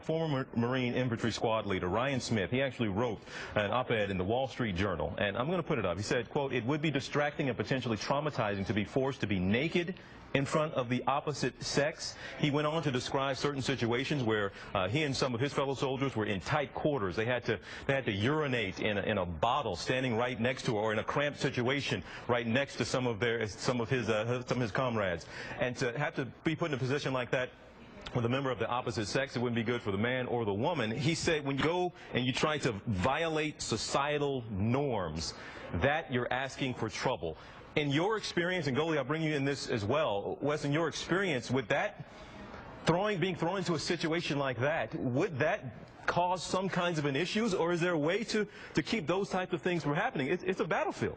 a former Marine infantry squad leader, Ryan Smith, he actually wrote an op-ed in the Wall Street Journal, and I'm going to put it up. He said, quote, "It would be distracting and potentially traumatizing to be forced to be naked in front of the opposite sex." He went on to describe certain situations where he and some of his fellow soldiers were in tight quarters. They had to urinate in a bottle standing right next to her, or in a cramped situation right next to some of his comrades. And to have to be put in a position like that with a member of the opposite sex, it wouldn't be good for the man or the woman. He said when you go and you try to violate societal norms, that you're asking for trouble. In your experience, and Goldie, I'll bring you in this as well, Wes, in your experience, with that being thrown into a situation like that, would that cause some kinds of an issues, or is there a way to keep those types of things from happening? It's a battlefield.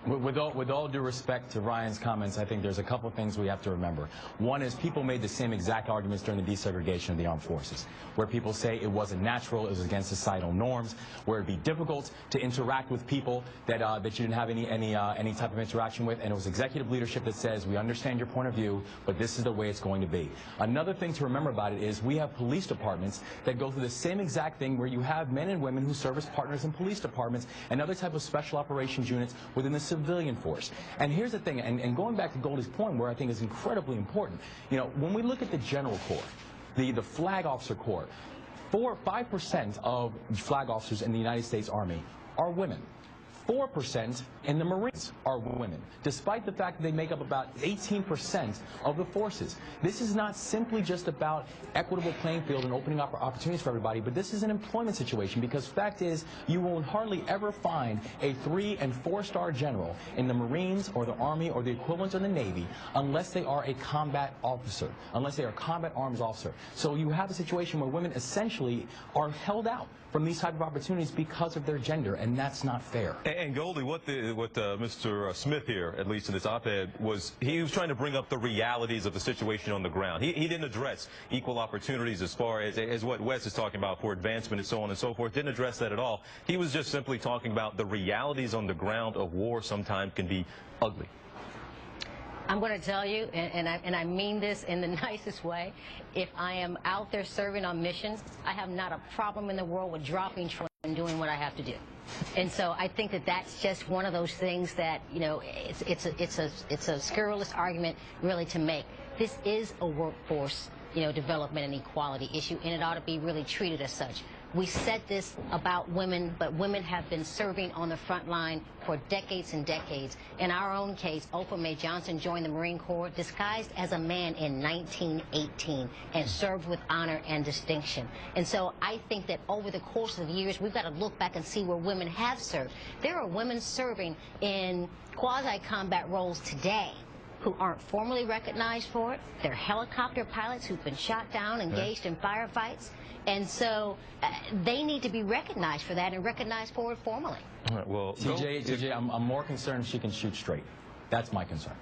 With all due respect to Ryan's comments, I think there's a couple of things we have to remember. One is people made the same exact arguments during the desegregation of the armed forces, where people say it wasn't natural, it was against societal norms, where it'd be difficult to interact with people that you didn't have any type of interaction with, and it was executive leadership that says, we understand your point of view, but this is the way it's going to be. Another thing to remember about it is we have police departments that go through the same exact thing, where you have men and women who serve as partners in police departments and other type of special operations units within the civilian force. And here's the thing, and going back to Goldie's point, where I think is incredibly important, you know, when we look at the General Corps, the Flag Officer Corps, 5% of flag officers in the United States Army are women. 4% in the Marines are women, despite the fact that they make up about 18% of the forces. This is not simply just about equitable playing field and opening up opportunities for everybody, but this is an employment situation, because fact is, you will hardly ever find a 3- and 4-star general in the Marines or the Army or the equivalent in the Navy unless they are a combat officer, unless they are a combat arms officer. So you have a situation where women essentially are held out from these type of opportunities because of their gender, and that's not fair. And Goldie, what Mr. Smith here, at least in this op-ed, he was trying to bring up the realities of the situation on the ground. He didn't address equal opportunities as far as what Wes is talking about for advancement and so on and so forth. Didn't address that at all. He was just simply talking about the realities on the ground of war sometimes can be ugly. I'm going to tell you, and I mean this in the nicest way, if I am out there serving on missions, I have not a problem in the world with dropping Trou and doing what I have to do. And so I think that that's just one of those things that, you know, it's a scurrilous argument really to make. This is a workforce, you know, development and equality issue, and it ought to be really treated as such. We said this about women, but women have been serving on the front line for decades and decades. In our own case, Oprah Mae Johnson joined the Marine Corps disguised as a man in 1918 and served with honor and distinction. And so I think that over the course of years, we've got to look back and see where women have served. There are women serving in quasi-combat roles today who aren't formally recognized for it. They're helicopter pilots who've been shot down, engaged in firefights. And so they need to be recognized for that and recognized for it formally. All right, well, TJ, I'm more concerned she can shoot straight. That's my concern.